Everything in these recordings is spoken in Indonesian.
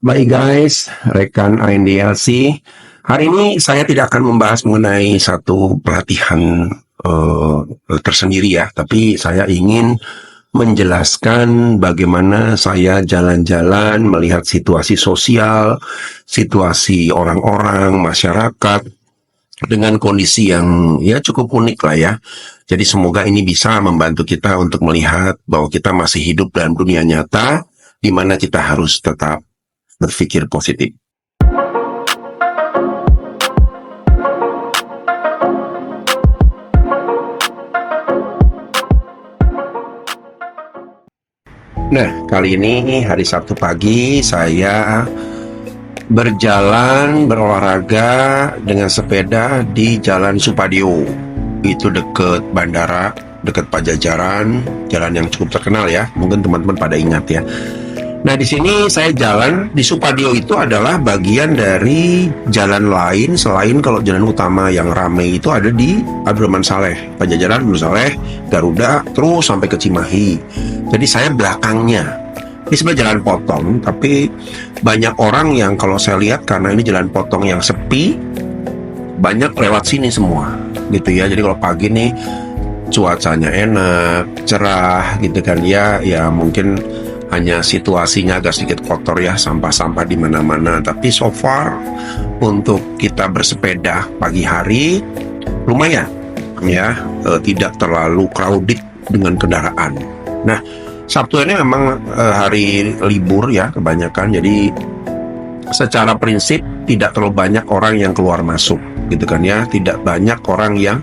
Baik guys, rekan ANDLC. Hari ini saya tidak akan membahas mengenai satu pelatihan tersendiri ya, tapi saya ingin menjelaskan bagaimana saya jalan-jalan melihat situasi sosial, situasi orang-orang, masyarakat dengan kondisi yang ya cukup unik lah ya. Jadi semoga ini bisa membantu kita untuk melihat bahwa kita masih hidup dalam dunia nyata, di mana kita harus tetap berpikir positif. Nah, kali ini hari Sabtu pagi saya berolahraga dengan sepeda di Jalan Supadio. Itu deket bandara, deket Pajajaran, jalan yang cukup terkenal ya. Mungkin teman-teman pada ingat ya. Nah, di sini saya jalan di Supadio itu adalah bagian dari jalan lain selain kalau jalan utama yang ramai itu ada di Abdurrahman Saleh, Pajajaran, Abdurrahman Saleh, Garuda, terus sampai ke Cimahi. Jadi saya belakangnya. Ini sebenarnya jalan potong, tapi banyak orang yang kalau saya lihat karena ini jalan potong yang sepi, banyak lewat sini semua, gitu ya. Jadi kalau pagi nih cuacanya enak, cerah, gitu kan ya, ya mungkin hanya situasinya agak sedikit kotor ya, sampah-sampah di mana-mana. Tapi so far untuk kita bersepeda pagi hari lumayan ya, tidak terlalu crowded dengan kendaraan. Nah, Sabtu ini memang hari libur ya kebanyakan, jadi secara prinsip tidak terlalu banyak orang yang keluar masuk, gitu kan ya. Tidak banyak orang yang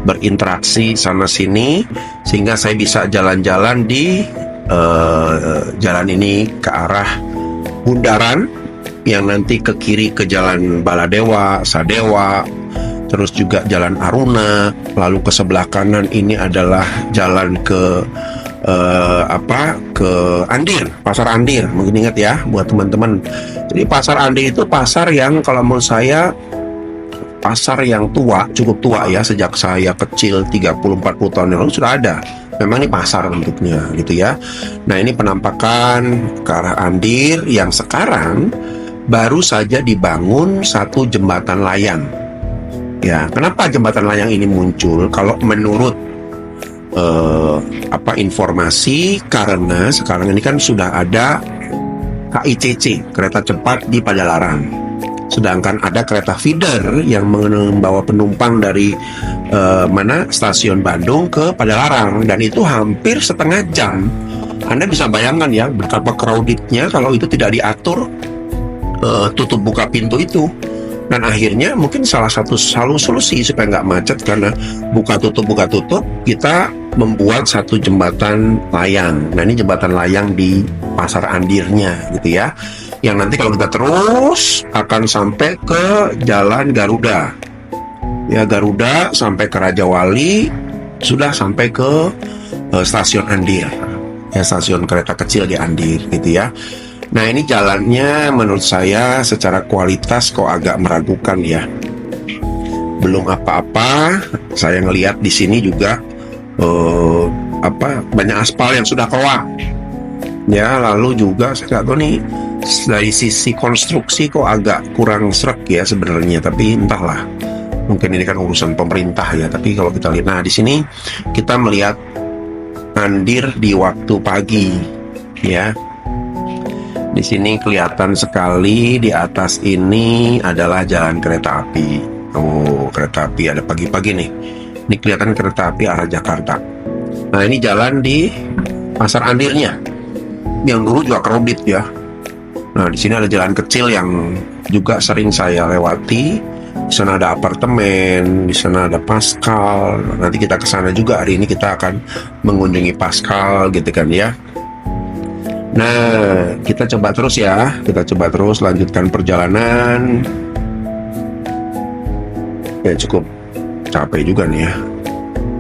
berinteraksi sana sini, sehingga saya bisa jalan-jalan di jalan ini ke arah Bundaran yang nanti ke kiri ke Jalan Baladewa, Sadewa, terus juga Jalan Aruna, lalu ke sebelah kanan ini adalah jalan ke ke Andir, Pasar Andir, mungkin ingat ya buat teman-teman. Jadi Pasar Andir itu pasar yang kalau menurut saya pasar yang tua, cukup tua ya, sejak saya kecil 30-40 tahun yang lalu sudah ada. Memang ini pasar bentuknya gitu ya. Nah, ini penampakan ke arah Andir yang sekarang baru saja dibangun satu jembatan layang. Ya, kenapa jembatan layang ini muncul? Kalau menurut informasi, karena sekarang ini kan sudah ada KICC, kereta cepat di Padalarang. Sedangkan ada kereta feeder yang membawa penumpang dari stasiun Bandung ke Padalarang, dan itu hampir setengah jam. Anda bisa bayangkan ya betapa crowdednya kalau itu tidak diatur tutup buka pintu itu. Dan akhirnya mungkin salah satu solusi supaya nggak macet karena buka tutup kita membuat satu jembatan layang. Nah, ini jembatan layang di Pasar Andirnya gitu ya, yang nanti kalau kita terus akan sampai ke Jalan Garuda ya, Garuda sampai ke Raja Wali, sudah sampai ke stasiun Andir ya, stasiun kereta kecil di Andir gitu ya. Nah, ini jalannya menurut saya secara kualitas kok agak meragukan ya. Belum apa-apa, saya ngelihat di sini juga banyak aspal yang sudah keluar ya. Lalu juga saya nggak tahu nih dari sisi konstruksi kok agak kurang srek ya sebenarnya, tapi entahlah, mungkin ini kan urusan pemerintah ya. Tapi kalau kita lihat, nah di sini kita melihat Andir di waktu pagi ya. Di sini kelihatan sekali di atas ini adalah jalan kereta api. Oh, kereta api ada pagi-pagi nih. Ini kelihatan kereta api arah Jakarta. Nah, ini jalan di Pasar Andirnya, yang dulu juga crowded ya. Nah, di sini ada jalan kecil yang juga sering saya lewati. Di sana ada apartemen, di sana ada Pascal. Nanti kita ke sana juga, hari ini kita akan mengunjungi Pascal gitu kan ya. Nah, kita coba terus ya. Kita coba terus lanjutkan perjalanan. Ya, cukup capek juga nih ya.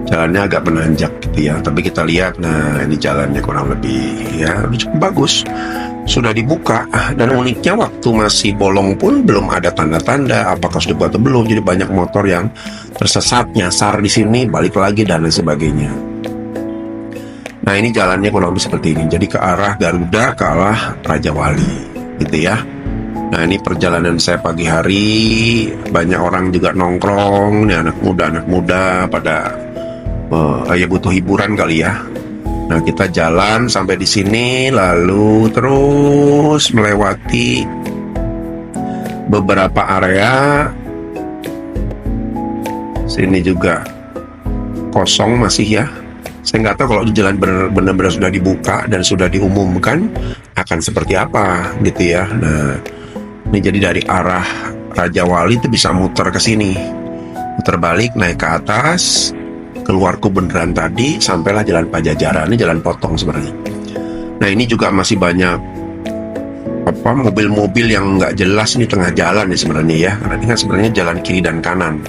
Jalannya agak menanjak gitu ya. Tapi kita lihat, nah ini jalannya kurang lebih ya cukup bagus. Sudah dibuka, dan uniknya waktu masih bolong pun belum ada tanda-tanda apakah sudah dibuat atau belum. Jadi banyak motor yang tersesat, nyasar di sini, balik lagi dan lain sebagainya. Nah, ini jalannya kurang lebih seperti ini. Jadi ke arah Garuda, ke arah Raja Wali gitu ya. Nah, ini perjalanan saya pagi hari, banyak orang juga nongkrong, nih anak muda pada ya butuh hiburan kali ya. Nah, kita jalan sampai di sini, lalu terus melewati beberapa area. Sini juga kosong masih ya. Saya nggak tahu kalau jalan benar-benar sudah dibuka dan sudah diumumkan akan seperti apa gitu ya. Nah, ini jadi dari arah Raja Wali itu bisa muter ke sini, muter balik, naik ke atas, keluar Kubenderan tadi, sampailah Jalan Pajajaran. Ini jalan potong sebenarnya. Nah, ini juga masih banyak mobil-mobil yang nggak jelas ini tengah jalan nih sebenarnya ya, karena ini kan sebenarnya jalan kiri dan kanan.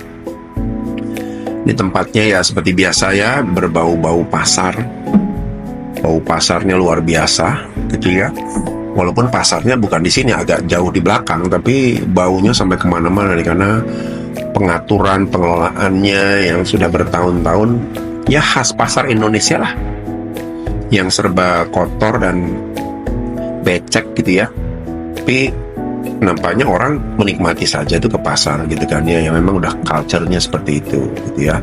Ini tempatnya ya seperti biasa ya, berbau-bau pasar. Bau pasarnya luar biasa gitu ya. Walaupun pasarnya bukan di sini, agak jauh di belakang, tapi baunya sampai kemana-mana nih, karena pengaturan pengelolaannya yang sudah bertahun-tahun ya khas pasar Indonesia lah, yang serba kotor dan becek gitu ya. Tapi nampaknya orang menikmati saja itu ke pasar gitu kan ya, yang memang udah culture-nya seperti itu gitu ya.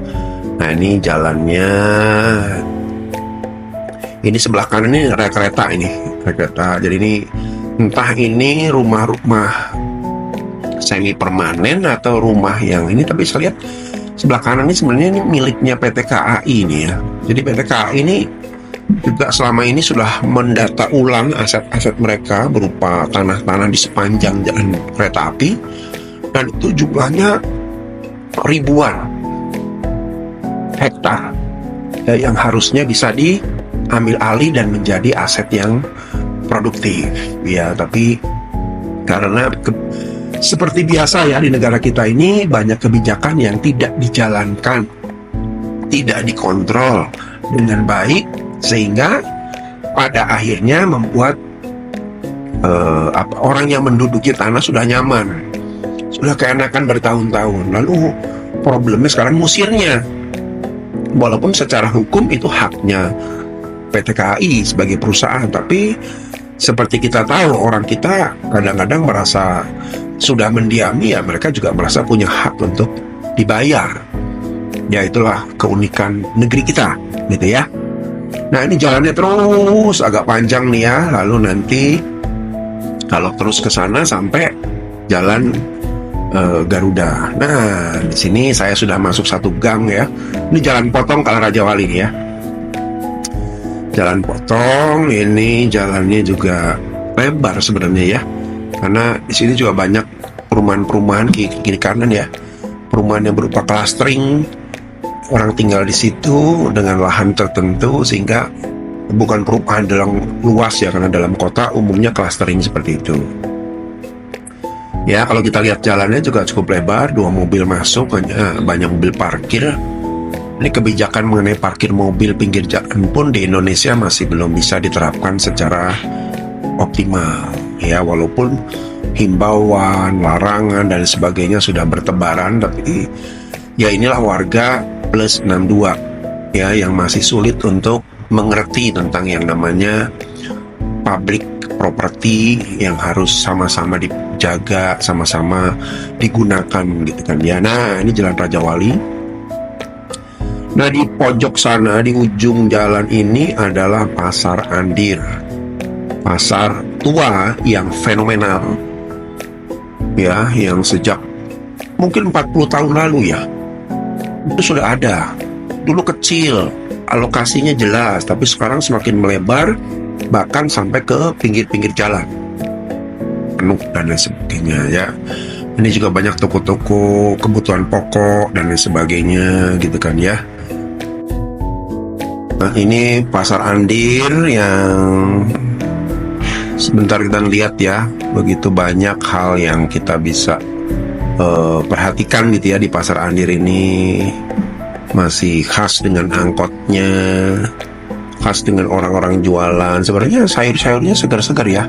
Nah, ini jalannya, ini sebelah kanan ini rel kereta, jadi ini entah ini rumah-rumah semi permanen atau rumah yang ini, tapi saya lihat sebelah kanan ini sebenarnya ini miliknya PT KAI ini ya. Jadi PT KAI ini juga selama ini sudah mendata ulang aset-aset mereka berupa tanah-tanah di sepanjang jalan kereta api, dan itu jumlahnya ribuan hektar ya, yang harusnya bisa diambil alih dan menjadi aset yang produktif ya. Tapi karena seperti biasa ya, di negara kita ini banyak kebijakan yang tidak dijalankan, tidak dikontrol dengan baik, sehingga pada akhirnya membuat orang yang menduduki tanah sudah nyaman, sudah keenakan bertahun-tahun. Lalu problemnya sekarang musirnya, walaupun secara hukum itu haknya PT KAI sebagai perusahaan, tapi seperti kita tahu, orang kita kadang-kadang merasa sudah mendiami ya, mereka juga merasa punya hak untuk dibayar. Ya, itulah keunikan negeri kita gitu ya. Nah, ini jalannya terus agak panjang nih ya. Lalu nanti kalau terus ke sana sampai jalan Garuda. Nah, di sini saya sudah masuk satu gang ya. Ini jalan potong kalau Raja Wali nih ya. Jalan potong, ini jalannya juga lebar sebenarnya ya. Karena di sini juga banyak perumahan-perumahan kiri kanan ya. Perumahan yang berupa clustering. Orang tinggal di situ dengan lahan tertentu, sehingga bukan perumahan dalam luas ya, karena dalam kota umumnya clustering seperti itu. Ya, kalau kita lihat jalannya juga cukup lebar, 2 mobil masuk, banyak mobil parkir. Ini kebijakan mengenai parkir mobil pinggir jalan pun di Indonesia masih belum bisa diterapkan secara optimal ya, walaupun himbauan, larangan dan sebagainya sudah bertebaran, tapi ya inilah warga plus 62 ya yang masih sulit untuk mengerti tentang yang namanya public property yang harus sama-sama dijaga, sama-sama digunakan gitu kan ya. Nah, ini Jalan Raja Wali. Nah, di pojok sana, di ujung jalan ini adalah Pasar Andir. Pasar tua yang fenomenal ya, yang sejak mungkin 40 tahun lalu ya itu sudah ada. Dulu kecil, alokasinya jelas, tapi sekarang semakin melebar, bahkan sampai ke pinggir-pinggir jalan, penuh dan lain sebagainya ya. Ini juga banyak toko-toko kebutuhan pokok dan lain sebagainya gitu kan ya. Nah, ini Pasar Andir yang sebentar kita lihat ya, begitu banyak hal yang kita bisa perhatikan gitu ya di Pasar Andir ini. Masih khas dengan angkotnya, khas dengan orang-orang jualan. Sebenarnya sayur-sayurnya segar-segar ya,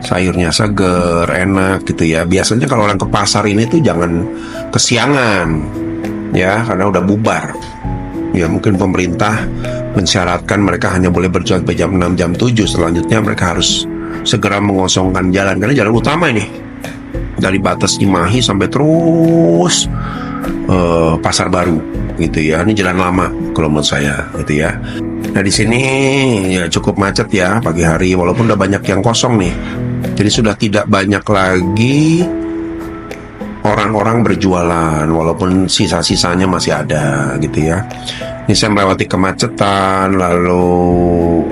sayurnya segar, enak gitu ya. Biasanya kalau orang ke pasar ini tuh jangan kesiangan ya, karena udah bubar ya. Mungkin pemerintah mensyaratkan mereka hanya boleh berjualan sampai jam 6, jam 7. Selanjutnya mereka harus segera mengosongkan jalan, karena jalan utama ini dari batas Cimahi sampai terus Pasar Baru gitu ya. Ini jalan lama kalau menurut saya gitu ya. Nah di sini ya cukup macet ya pagi hari, walaupun udah banyak yang kosong nih. Jadi sudah tidak banyak lagi orang-orang berjualan, walaupun sisa-sisanya masih ada gitu ya. Ini saya melewati kemacetan, lalu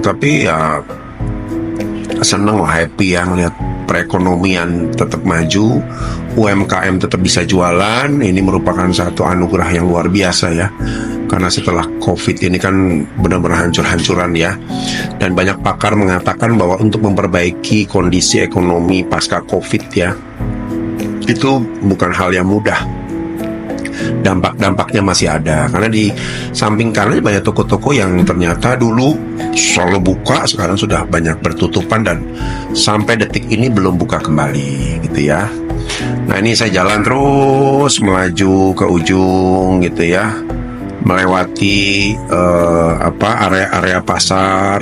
tapi ya seneng lah, happy ya ngeliat perekonomian tetap maju, UMKM tetap bisa jualan. Ini merupakan satu anugerah yang luar biasa ya, karena setelah COVID ini kan benar-benar hancur-hancuran ya. Dan banyak pakar mengatakan bahwa untuk memperbaiki kondisi ekonomi pasca COVID ya, itu bukan hal yang mudah. Dampak-dampaknya masih ada, karena di samping kanan banyak toko-toko yang ternyata dulu selalu buka, sekarang sudah banyak bertutupan dan sampai detik ini belum buka kembali gitu ya. Nah ini saya jalan terus melaju ke ujung gitu ya, melewati area-area pasar,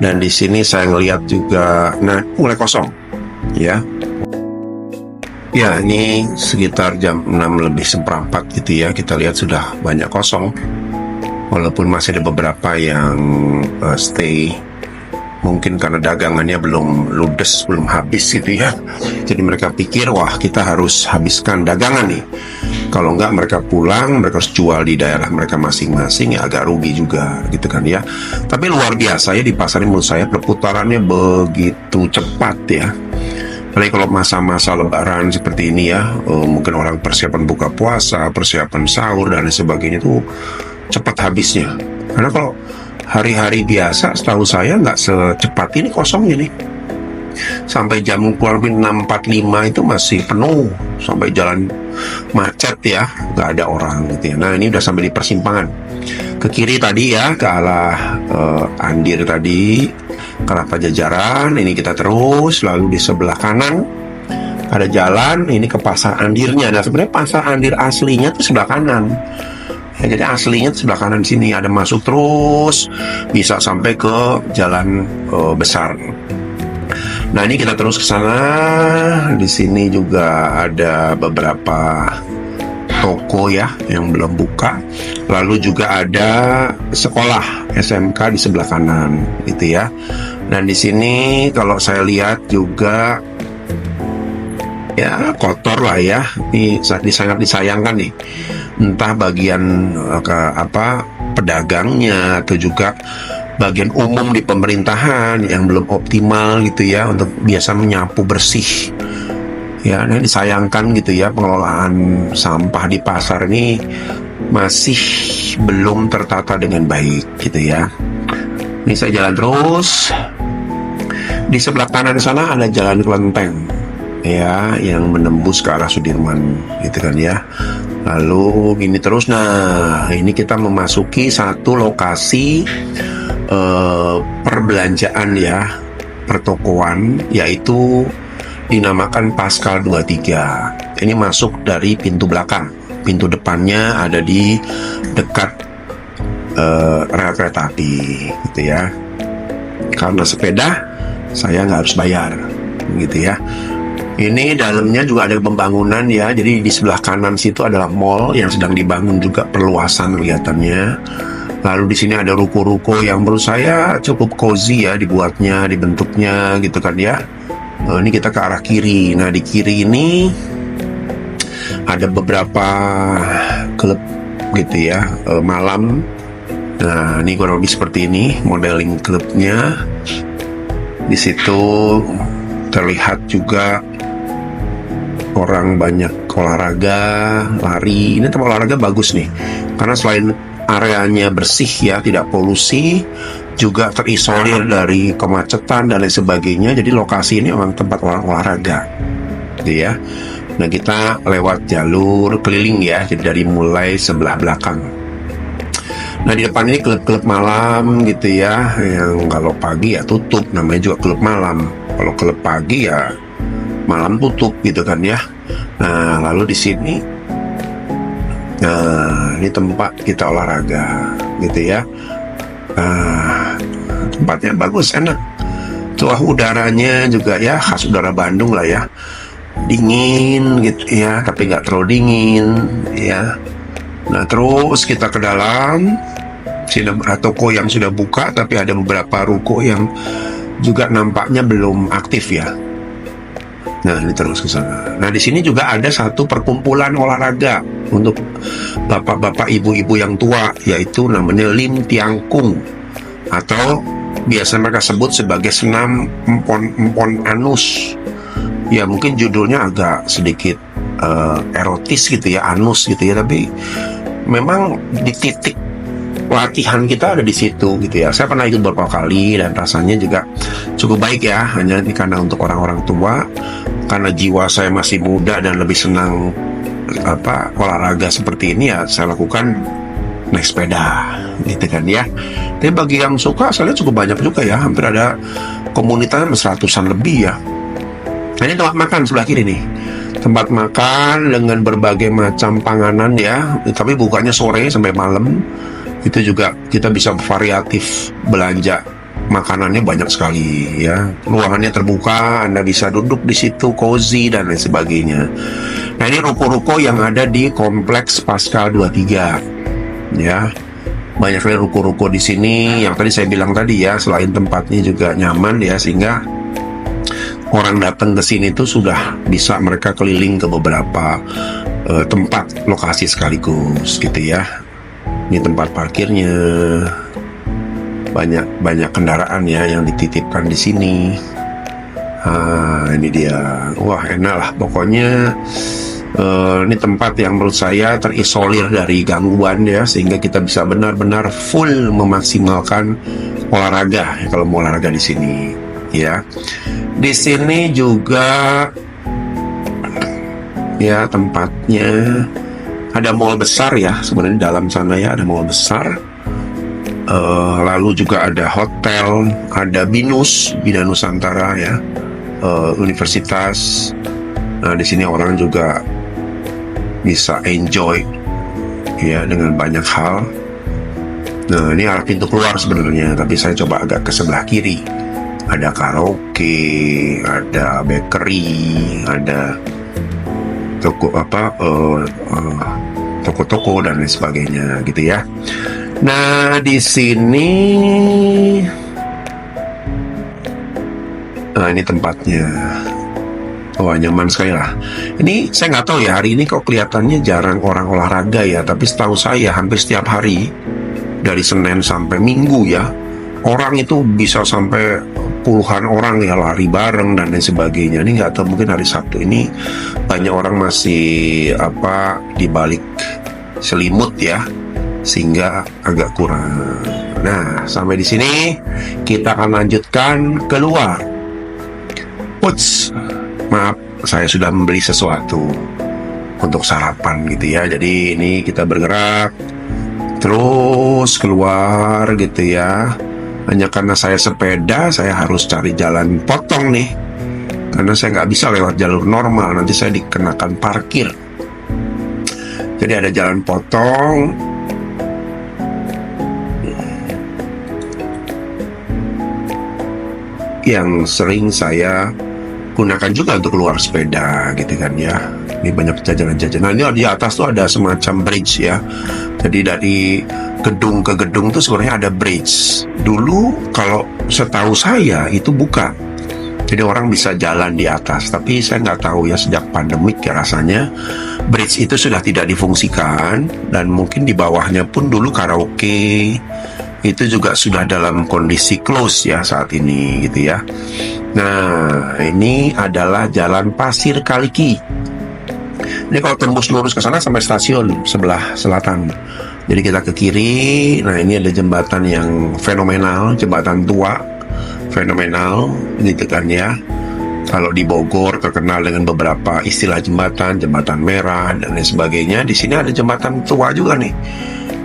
dan di sini saya ngelihat juga, nah mulai kosong ya. Ya, ini sekitar jam 6 lebih seperempat gitu ya. Kita lihat sudah banyak kosong, walaupun masih ada beberapa yang stay. Mungkin karena dagangannya belum ludes, belum habis gitu ya. Jadi mereka pikir, wah kita harus habiskan dagangan nih. Kalau enggak mereka pulang, mereka harus jual di daerah mereka masing-masing, ya agak rugi juga gitu kan ya. Tapi luar biasa ya di pasar ini, menurut saya perputarannya begitu cepat ya. Apalagi kalau masa-masa lebaran seperti ini ya, mungkin orang persiapan buka puasa, persiapan sahur dan sebagainya itu cepat habisnya. Karena kalau hari-hari biasa setahu saya nggak secepat ini kosongnya nih. Sampai jam kurang lebih 6.45 itu masih penuh, sampai jalan macet ya, nggak ada orang gitu ya. Nah ini udah sampai di persimpangan. Ke kiri tadi ya, ke arah Andir tadi, ke arah Pajajaran. Ini kita terus, lalu di sebelah kanan ada jalan, ini ke Pasar Andirnya. Nah sebenarnya Pasar Andir aslinya tuh sebelah kanan. Ya, jadi aslinya tuh sebelah kanan sini, ada masuk terus, bisa sampai ke jalan besar. Nah ini kita terus ke sana. Di sini juga ada beberapa toko ya yang belum buka. Lalu juga ada sekolah SMK di sebelah kanan gitu ya. Dan di sini kalau saya lihat juga ya kotor lah ya. Ini sangat disayangkan nih. Entah bagian pedagangnya atau juga bagian umum di pemerintahan yang belum optimal gitu ya untuk biasa menyapu bersih ya. Ini disayangkan gitu ya, pengelolaan sampah di pasar ini masih belum tertata dengan baik gitu ya. Ini saya jalan terus, di sebelah kanan sana ada jalan kelenteng ya yang menembus ke arah Sudirman gitu kan ya. Lalu ini terus, nah ini kita memasuki satu lokasi perbelanjaan ya, pertokoan, yaitu dinamakan Pascal 23. Ini masuk dari pintu belakang. Pintu depannya ada di dekat rel kereta api gitu ya. Karena sepeda saya nggak harus bayar gitu ya. Ini dalamnya juga ada pembangunan ya. Jadi di sebelah kanan situ adalah mall yang sedang dibangun juga, perluasan kelihatannya. Lalu di sini ada ruko-ruko yang menurut saya cukup cozy ya dibuatnya, dibentuknya gitu kan ya. Ini kita ke arah kiri. Nah di kiri ini ada beberapa klub gitu ya, malam. Nah ini kurang lebih seperti ini modeling klubnya. Di situ terlihat juga orang banyak olahraga, lari. Ini tempat olahraga bagus nih, karena selain areanya bersih ya, tidak polusi, juga terisolir dari kemacetan dan lain sebagainya. Jadi lokasi ini memang tempat orang olahraga gitu ya. Nah kita lewat jalur keliling ya, jadi dari mulai sebelah belakang. Nah di depan ini klub-klub malam gitu ya, yang kalau pagi ya tutup, namanya juga klub malam. Kalau klub pagi ya malam tutup gitu kan ya. Nah lalu di sini, nah ini tempat kita olahraga gitu ya. Tempatnya bagus, enak. Tuah udaranya juga ya khas udara Bandung lah ya. dingin gitu ya, tapi nggak terlalu dingin ya. Nah terus kita ke dalam sini, toko yang sudah buka, tapi ada beberapa ruko yang juga nampaknya belum aktif ya. Nah ini terus ke sana. Nah di sini juga ada satu perkumpulan olahraga untuk bapak-bapak ibu-ibu yang tua, yaitu namanya Lim Tiang Kung, atau biasa mereka sebut sebagai senam empon anus. Ya mungkin judulnya agak sedikit erotis gitu ya, anus gitu ya, tapi memang di titik latihan kita ada di situ gitu ya. Saya pernah ikut beberapa kali dan rasanya juga cukup baik ya. Hanya ini karena untuk orang-orang tua, karena jiwa saya masih muda dan lebih senang olahraga seperti ini ya, saya lakukan naik sepeda gitu kan ya. Tapi bagi yang suka, saya lihat cukup banyak juga ya, hampir ada komunitasnya 100-an lebih ya. Nah ini tempat makan sebelah kiri nih, tempat makan dengan berbagai macam panganan ya, tapi bukanya sore sampai malam. Itu juga kita bisa variatif belanja makanannya, banyak sekali ya. Ruangannya terbuka, Anda bisa duduk di situ cozy dan lain sebagainya. Nah ini ruko-ruko yang ada di kompleks Pascal 23 ya. Banyak sekali ruko-ruko di sini. Yang tadi saya bilang tadi ya, selain tempatnya juga nyaman ya, sehingga orang datang ke sini tuh sudah bisa mereka keliling ke beberapa tempat lokasi sekaligus gitu ya. Ini tempat parkirnya, banyak kendaraan ya yang dititipkan di sini. Ini dia, wah enak lah pokoknya. Ini tempat yang menurut saya terisolir dari gangguan ya, sehingga kita bisa benar-benar full memaksimalkan olahraga ya, kalau mau olahraga di sini ya. Di sini juga ya tempatnya ada mall besar ya, sebenarnya dalam sana ya ada mall besar. Lalu juga ada hotel, ada BINUS, Bina Nusantara ya, universitas. Nah di sini orang juga bisa enjoy ya dengan banyak hal. Nah ini arah pintu keluar sebenarnya, tapi saya coba agak ke sebelah kiri. Ada karaoke, ada bakery, ada toko-toko dan lain sebagainya gitu ya. Nah di sini, nah ini tempatnya. Oh nyaman sekali lah. Ini saya nggak tahu ya, hari ini kok kelihatannya jarang orang olahraga ya, tapi setahu saya hampir setiap hari dari Senin sampai Minggu ya, orang itu bisa sampai puluhan orang ya lari bareng dan lain sebagainya. Ini nggak tahu, mungkin hari Sabtu ini banyak orang masih di balik selimut ya, sehingga agak kurang. Nah sampai di sini kita akan lanjutkan keluar. Uts, maaf, saya sudah membeli sesuatu untuk sarapan gitu ya. Jadi ini kita bergerak terus keluar gitu ya. Hanya karena saya sepeda, saya harus cari jalan potong nih, karena saya nggak bisa lewat jalur normal, nanti saya dikenakan parkir. Jadi ada jalan potong. Yang sering saya gunakan juga untuk keluar sepeda gitu kan ya. Ini banyak jajanan-jajanan. Nah, ini di atas tuh ada semacam bridge ya. Jadi dari gedung ke gedung tuh sebenarnya ada bridge. Dulu kalau setahu saya itu buka, jadi orang bisa jalan di atas. Tapi saya nggak tahu ya, sejak pandemik ya rasanya bridge itu sudah tidak difungsikan. Dan mungkin di bawahnya pun dulu karaoke itu juga sudah dalam kondisi close ya saat ini gitu ya. Nah ini adalah Jalan Pasir Kaliki. Ini kalau tembus lurus ke sana sampai stasiun sebelah selatan. Jadi kita ke kiri. Nah ini ada jembatan yang fenomenal, jembatan tua fenomenal gitu kan ya. Kalau di Bogor terkenal dengan beberapa istilah jembatan, jembatan merah dan lain sebagainya. Di sini ada jembatan tua juga nih.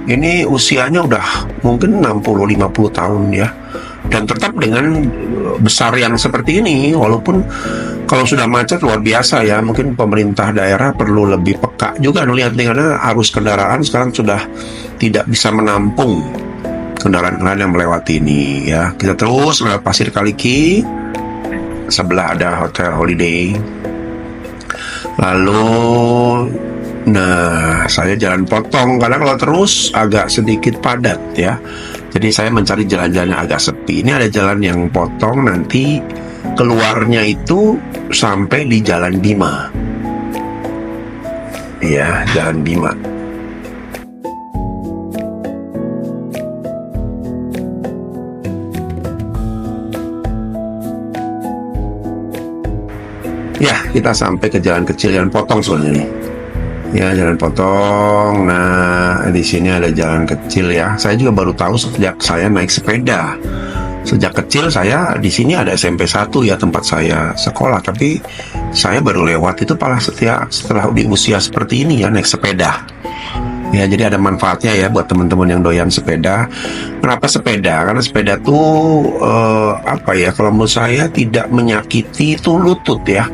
Ini usianya udah mungkin 60-50 tahun ya, dan tetap dengan besar yang seperti ini. Walaupun kalau sudah macet luar biasa ya, mungkin pemerintah daerah perlu lebih peka juga melihat, karena arus kendaraan sekarang sudah tidak bisa menampung kendaraan-kendaraan yang melewati ini ya. Kita terus lewat Pasir Kaliki, sebelah ada Hotel Holiday. Lalu, nah, saya jalan potong karena kalau terus agak sedikit padat ya. Jadi saya mencari jalan-jalan yang agak sepi. Ini ada jalan yang potong, nanti keluarnya itu sampai di Jalan Bima. Ya, Jalan Bima. Ya, kita sampai ke jalan kecil, jalan potong sebenarnya nih. Ya, jalan potong. Nah, di sini ada jalan kecil ya. Saya juga baru tahu sejak saya naik sepeda. Sejak kecil saya di sini ada SMP 1 ya, tempat saya sekolah, tapi saya baru lewat itu malah setelah di usia seperti ini ya, naik sepeda. Ya, jadi ada manfaatnya ya buat teman-teman yang doyan sepeda. Kenapa sepeda? Karena sepeda tuh apa ya? Kalau menurut saya tidak menyakiti itu lutut ya.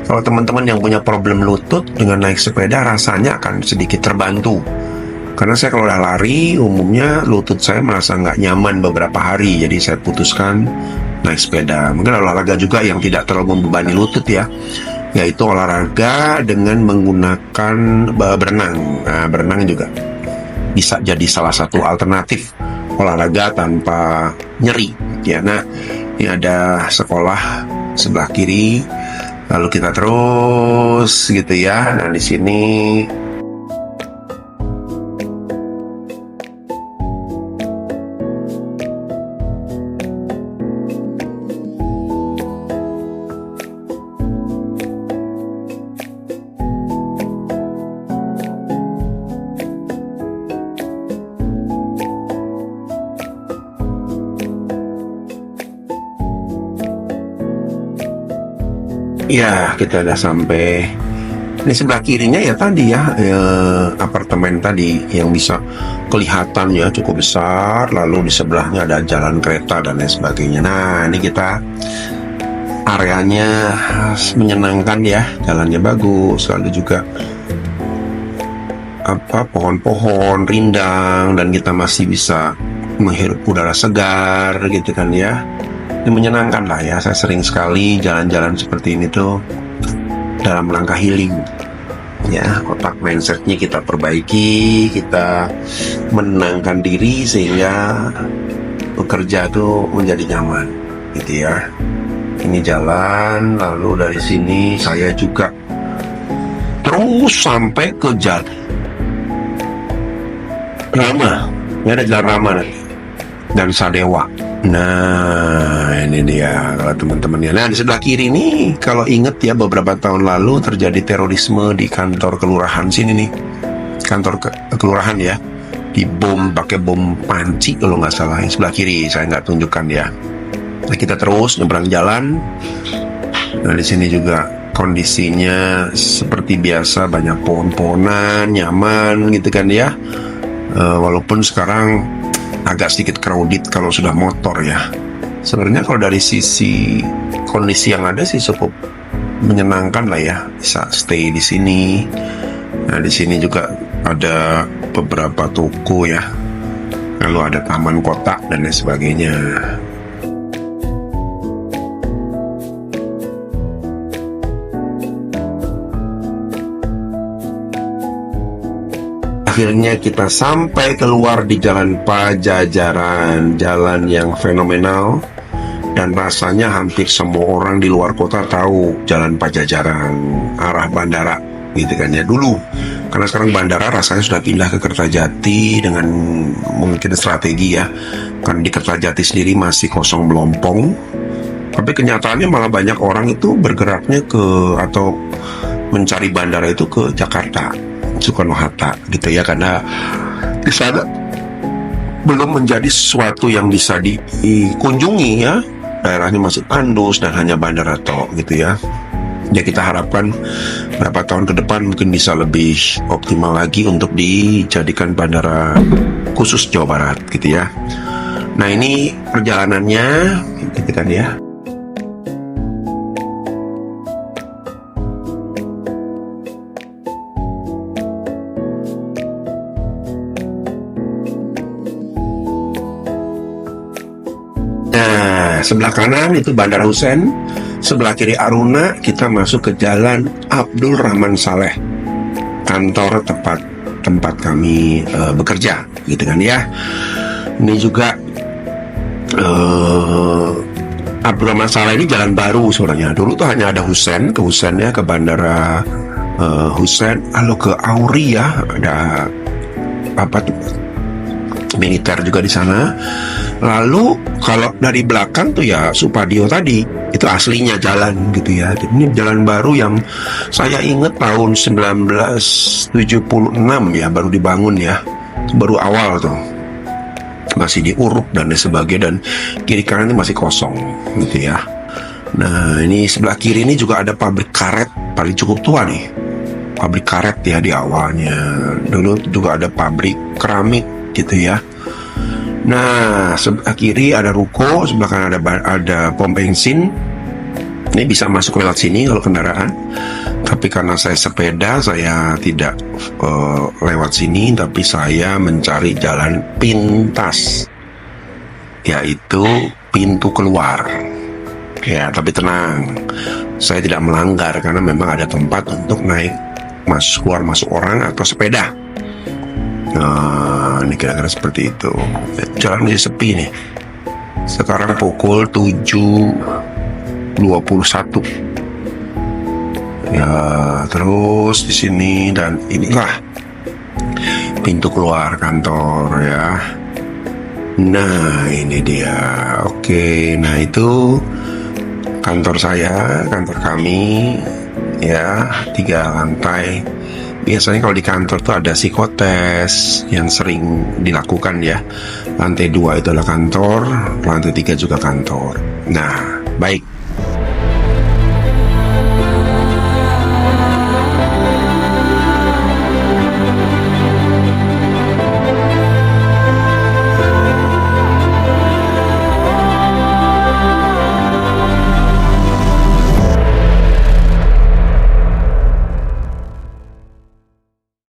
Kalau teman-teman yang punya problem lutut dengan naik sepeda rasanya akan sedikit terbantu. Karena saya kalau udah lari, umumnya lutut saya merasa nggak nyaman beberapa hari. Jadi saya putuskan naik sepeda. Mungkin olahraga juga yang tidak terlalu membebani lutut ya, yaitu olahraga dengan menggunakan berenang. Nah, berenang juga bisa jadi salah satu alternatif olahraga tanpa nyeri. Ya, nah ini ada sekolah sebelah kiri. Lalu kita terus gitu ya. Nah di sini ya, kita udah sampai. Ini sebelah kirinya ya tadi ya, apartemen tadi yang bisa kelihatan ya cukup besar. Lalu di sebelahnya ada jalan kereta dan lain sebagainya. Nah, ini kita areanya menyenangkan ya, jalannya bagus. Lalu juga pohon-pohon rindang, dan kita masih bisa menghirup udara segar gitu kan ya. Ini menyenangkan lah ya. Saya sering sekali jalan-jalan seperti ini tuh dalam rangka healing ya. Otak mindsetnya kita perbaiki, kita menenangkan diri sehingga bekerja tuh menjadi nyaman gitu ya. Ini jalan, lalu dari sini saya juga terus sampai ke jalan Rama. Ini ada jalan Rama nanti dan Sadewa. Nah, ini dia kalau teman-teman ya. Nah, di sebelah kiri nih, kalau inget ya beberapa tahun lalu terjadi terorisme di kantor kelurahan sini nih. Kantor kelurahan ya. Pakai bom panci kalau nggak salah. Yang sebelah kiri saya nggak tunjukkan ya. Nah, kita terus nyebrang jalan. Nah, di sini juga kondisinya seperti biasa, banyak pohon-pohonan, nyaman gitu kan ya. Walaupun sekarang agak sedikit crowded kalau sudah motor ya. Sebenarnya kalau dari sisi kondisi yang ada sih cukup menyenangkan lah ya, bisa stay di sini. Nah, di sini juga ada beberapa toko ya. Lalu ada taman kota dan lain sebagainya. Akhirnya kita sampai keluar di Jalan Pajajaran, jalan yang fenomenal, dan rasanya hampir semua orang di luar kota tahu Jalan Pajajaran, arah bandara gitu kan ya dulu. Karena sekarang bandara rasanya sudah pindah ke Kertajati dengan mungkin strategi ya. Kan di Kertajati sendiri masih kosong melompong, tapi kenyataannya malah banyak orang itu bergeraknya ke atau mencari bandara itu ke Jakarta, Soekarno-Hatta gitu ya, karena di sana belum menjadi sesuatu yang bisa dikunjungi ya. Daerahnya masih tandus dan hanya bandara tok gitu ya. Ya, kita harapkan beberapa tahun ke depan mungkin bisa lebih optimal lagi untuk dijadikan bandara khusus Jawa Barat gitu ya. Nah, ini perjalanannya gitu kan ya. Nah, sebelah kanan itu Bandara Hussein, sebelah kiri Aruna kita masuk ke Jalan Abdul Rahman Saleh, kantor tempat kami bekerja, gitu kan ya. Ini juga Abdul Rahman Saleh ini jalan baru sebenarnya. Dulu tuh hanya ada Hussein, ke Hussein ya, ke Bandara Hussein, lalu ke Auri ya, ada apa tuh, militer juga di sana. Lalu kalau dari belakang tuh ya Supadio tadi, itu aslinya jalan gitu ya. Jadi ini jalan baru yang saya ingat tahun 1976 ya baru dibangun ya, baru awal tuh, masih diuruk dan sebagainya, dan kiri kanan ini masih kosong gitu ya. Nah, ini sebelah kiri ini juga ada pabrik karet, paling cukup tua nih, pabrik karet ya di awalnya. Dulu juga ada pabrik keramik gitu ya. Nah, sebelah kiri ada ruko, sebelah kanan ada pom bensin. Ini bisa masuk lewat sini kalau kendaraan. Tapi karena saya sepeda, saya tidak lewat sini, tapi saya mencari jalan pintas, yaitu pintu keluar. Ya, tapi tenang, saya tidak melanggar karena memang ada tempat untuk naik keluar masuk orang atau sepeda. Nah, ini kira-kira seperti itu. Jalan masih sepi nih. Sekarang pukul 7.21. Ya, terus di sini, dan inilah pintu keluar kantor ya. Nah, ini dia. Oke, nah itu kantor saya, kantor kami ya, 3 lantai. Biasanya kalau di kantor tuh ada psikotes yang sering dilakukan ya. Lantai 2 itu adalah kantor, lantai 3 juga kantor. Nah, baik.